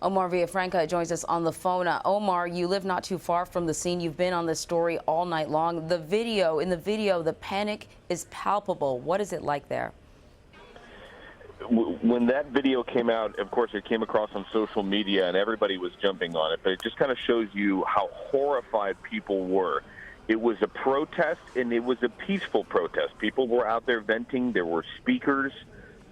Omar Villafranca joins us on the phone. Omar, you live not too far from the scene. You've been on this story all night long. In the video, the panic is palpable. What is it like there? When that video came out, of course, it came across on social media and everybody was jumping on it, but it just kind of shows you how horrified people were. It was a protest, and it was a peaceful protest. People were out there venting. There were speakers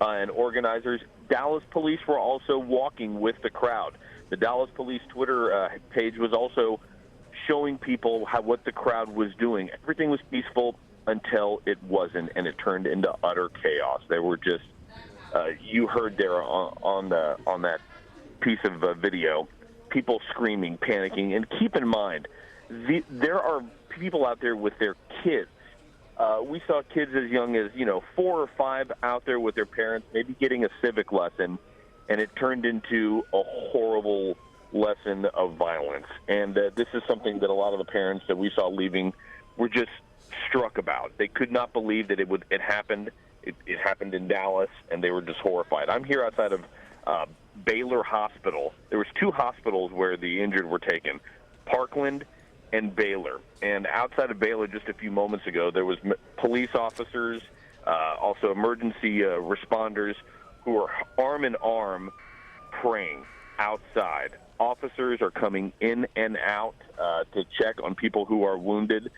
and organizers. Dallas police were also walking with the crowd. The Dallas police Twitter page was also showing people what the crowd was doing. Everything was peaceful until it wasn't, and it turned into utter chaos. They were just you heard there on that piece of video, people screaming, panicking. And keep in mind, there are people out there with their kids. We saw kids as young as 4 or 5 out there with their parents, maybe getting a civic lesson, and it turned into a horrible lesson of violence. And this is something that a lot of the parents that we saw leaving were just struck about. They could not believe that it happened. It happened in Dallas, and they were just horrified. I'm here outside of Baylor Hospital. There was 2 hospitals where the injured were taken, Parkland and Baylor. And outside of Baylor just a few moments ago, there was police officers, also emergency responders who are arm in arm praying outside. Officers are coming in and out to check on people who are wounded.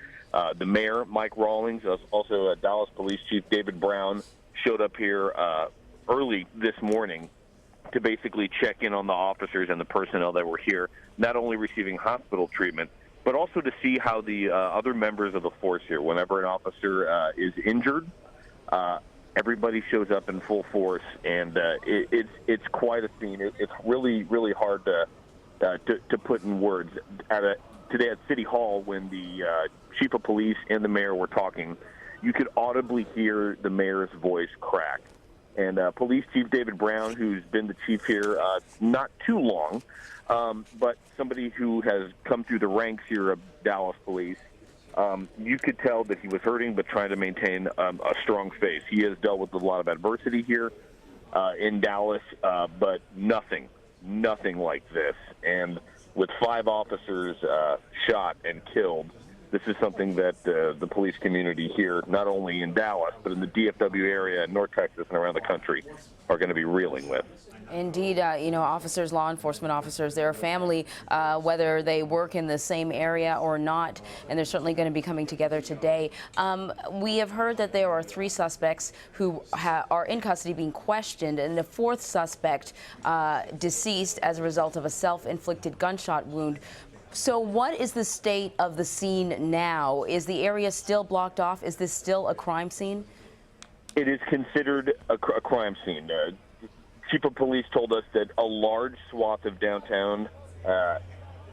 The mayor, Mike Rawlings, also Dallas Police Chief David Brown, showed up here early this morning to basically check in on the officers and the personnel that were here, not only receiving hospital treatment, but also to see how the other members of the force here, whenever an officer is injured, everybody shows up in full force, and it's quite a scene. It's really, really hard to put in words. Today at City Hall, when the chief of police and the mayor were talking, you could audibly hear the mayor's voice crack. And Police Chief David Brown, who's been the chief here not too long, but somebody who has come through the ranks here of Dallas Police, you could tell that he was hurting but trying to maintain a strong face. He has dealt with a lot of adversity here in Dallas, but nothing like this. And with 5 officers shot and killed, this is something that the police community here, not only in Dallas, but in the DFW area, North Texas, and around the country, are going to be reeling with. Indeed, officers, law enforcement officers, they're a family, whether they work in the same area or not, and they're certainly going to be coming together today. We have heard that there are 3 suspects who are in custody being questioned, and the 4th suspect deceased as a result of a self-inflicted gunshot wound. So what is the state of the scene now? Is the area still blocked off? Is this still a crime scene? It is considered a crime scene. Chief of Police told us that a large swath of downtown,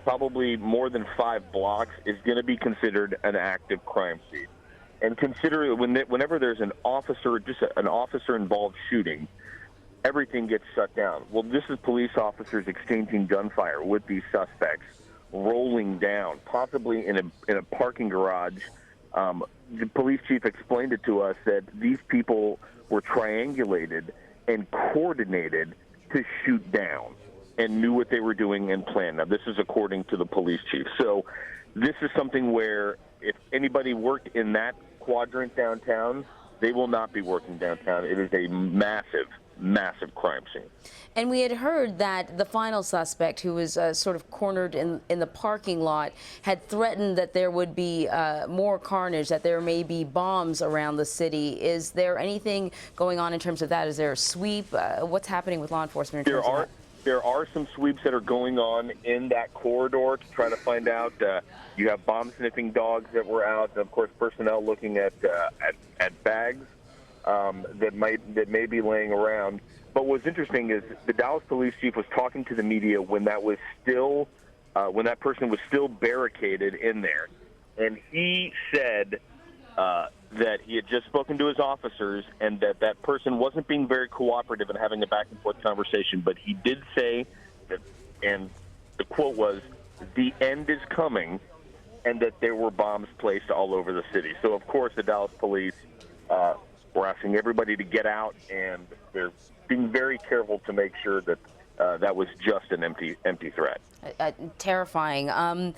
probably more than 5 blocks, is going to be considered an active crime scene. And consider whenever there's an officer-involved shooting, everything gets shut down. Well, this is police officers exchanging gunfire with these suspects, rolling down, possibly in a parking garage. The police chief explained it to us that these people were triangulated and coordinated to shoot down and knew what they were doing and planned. Now, this is according to the police chief. So this is something where if anybody worked in that quadrant downtown, they will not be working downtown. It is a massive crime scene. And we had heard that the final suspect, who was sort of cornered in the parking lot, had threatened that there would be more carnage, that there may be bombs around the city. Is there anything going on in terms of that? Is there a sweep? What's happening with law enforcement in terms of that? There are some sweeps that are going on in that corridor to try to find out. You have bomb-sniffing dogs that were out, and of course, personnel looking at bags that may be laying around. But what's interesting is the Dallas police chief was talking to the media when that person was still barricaded in there, and he said that he had just spoken to his officers and that person wasn't being very cooperative and having a back-and-forth conversation. But he did say that, and the quote was, "The end is coming," and that there were bombs placed all over the city. So, of course, the Dallas police were asking everybody to get out, and they're being very careful to make sure that that was just an empty threat. Terrifying.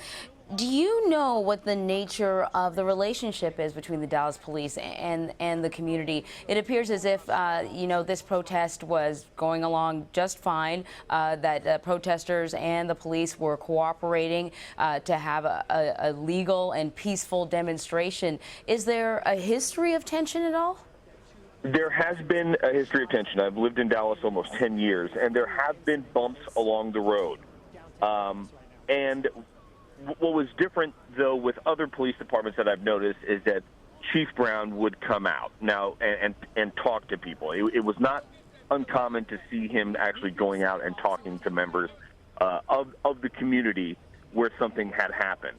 Do you know what the nature of the relationship is between the Dallas police and the community? It appears as if, this protest was going along just fine, that protesters and the police were cooperating to have a legal and peaceful demonstration. Is there a history of tension at all? There has been a history of tension. I've lived in Dallas almost 10 years, and there have been bumps along the road. And what was different, though, with other police departments that I've noticed is that Chief Brown would come out now and talk to people. It was not uncommon to see him actually going out and talking to members of the community where something had happened.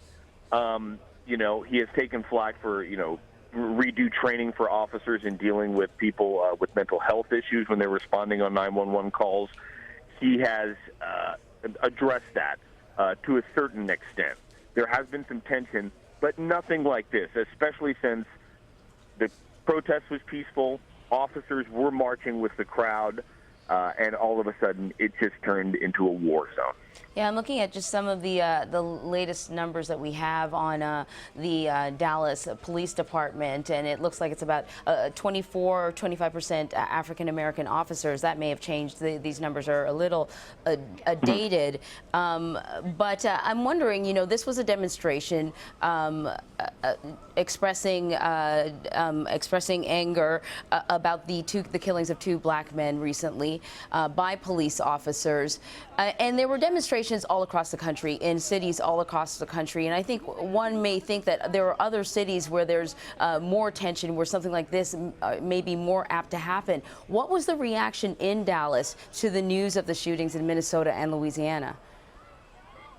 He has taken flack for, redo training for officers in dealing with people with mental health issues when they're responding on 911 calls. He has addressed that to a certain extent. There has been some tension, but nothing like this, especially since the protest was peaceful, officers were marching with the crowd, and all of a sudden it just turned into a war zone. Yeah, I'm looking at just some of the latest numbers that we have on the Dallas Police Department, and it looks like it's about 24 or 25% African American officers. That may have changed. These numbers are a little dated, but I'm wondering. This was a demonstration expressing anger about the killings of two black men recently by police officers, and there were demonstrations all across the country, in cities all across the country. And I think one may think that there are other cities where there's more tension, where something like this may be more apt to happen. What was the reaction in Dallas to the news of the shootings in Minnesota and Louisiana?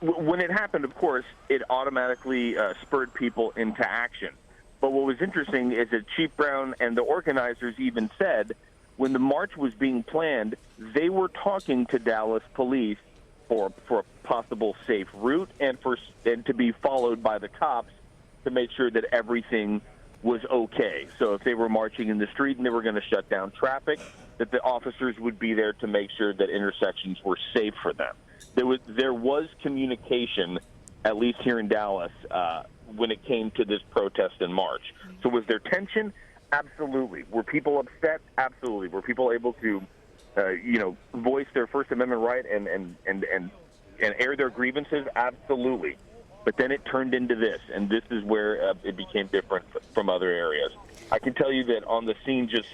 When it happened, of course, it automatically spurred people into action. But what was interesting is that Chief Brown and the organizers even said when the march was being planned, they were talking to Dallas police for a possible safe route and to be followed by the cops to make sure that everything was okay. So if they were marching in the street and they were going to shut down traffic, that the officers would be there to make sure that intersections were safe for them. There was communication, at least here in Dallas, when it came to this protest in March. So was there tension? Absolutely. Were people upset? Absolutely. Were people able to voice their First Amendment right and air their grievances? Absolutely. But then it turned into this, and this is where it became different from other areas. I can tell you that on the scene, just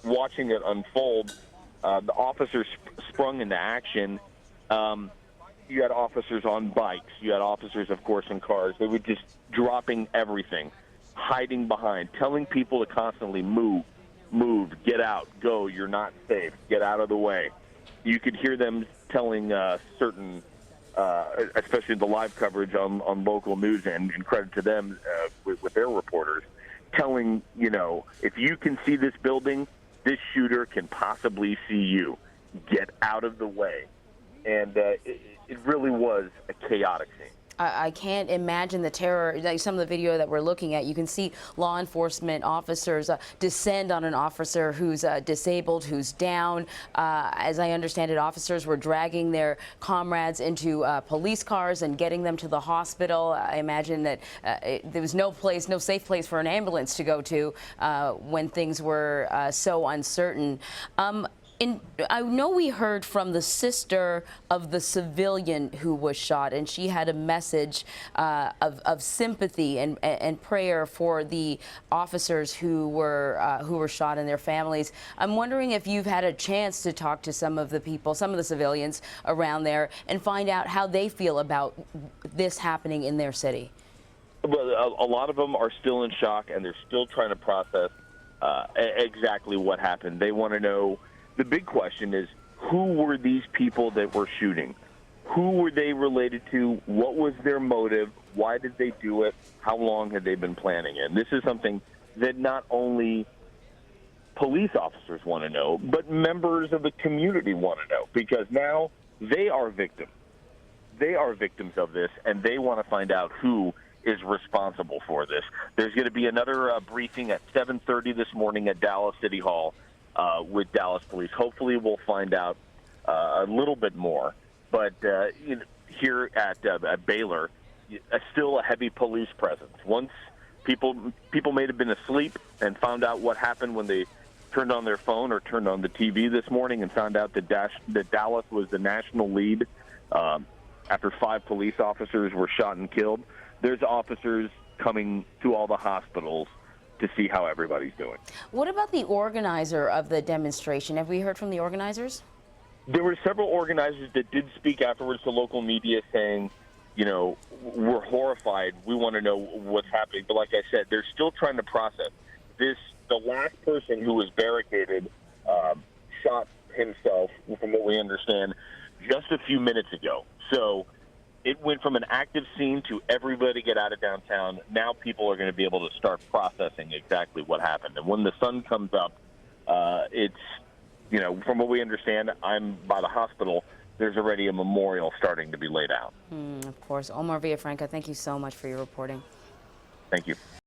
watching it unfold, the officers sprung into action. You had officers on bikes. You had officers, of course, in cars. They were just dropping everything, hiding behind, telling people to constantly move, get out, go, you're not safe, get out of the way. You could hear them telling certain, especially the live coverage on local news, and credit to them with their reporters, telling, if you can see this building, this shooter can possibly see you. Get out of the way. And it really was a chaotic scene. I can't imagine the terror. Like some of the video that we're looking at, you can see law enforcement officers descend on an officer who's disabled, who's down. As I understand it, officers were dragging their comrades into police cars and getting them to the hospital. I imagine that there was no safe place for an ambulance to go to when things were so uncertain. I know we heard from the sister of the civilian who was shot, and she had a message of sympathy and prayer for the officers who were shot and their families. I'm wondering if you've had a chance to talk to some of the people, some of the civilians around there, and find out how they feel about this happening in their city. Well, a lot of them are still in shock, and they're still trying to process exactly what happened. They want to know. The big question is, who were these people that were shooting? Who were they related to? What was their motive? Why did they do it? How long had they been planning it? And this is something that not only police officers want to know, but members of the community want to know, because now they are victims. They are victims of this, and they want to find out who is responsible for this. There's going to be another briefing at 7:30 this morning at Dallas City Hall with Dallas Police. Hopefully we'll find out a little bit more. But here at Baylor, still a heavy police presence. Once people may have been asleep and found out what happened when they turned on their phone or turned on the TV this morning and found out that Dallas was the national lead after 5 police officers were shot and killed. There's officers coming to all the hospitals to see how everybody's doing. What about the organizer of the demonstration? Have we heard from the organizers? There were several organizers that did speak afterwards to local media saying, we're horrified. We want to know what's happening. But like I said, they're still trying to process this. The last person who was barricaded shot himself, from what we understand, just a few minutes ago. So it went from an active scene to everybody get out of downtown. Now people are going to be able to start processing exactly what happened. And when the sun comes up, it's, from what we understand, I'm by the hospital. There's already a memorial starting to be laid out. Of course. Omar Villafranca, thank you so much for your reporting. Thank you.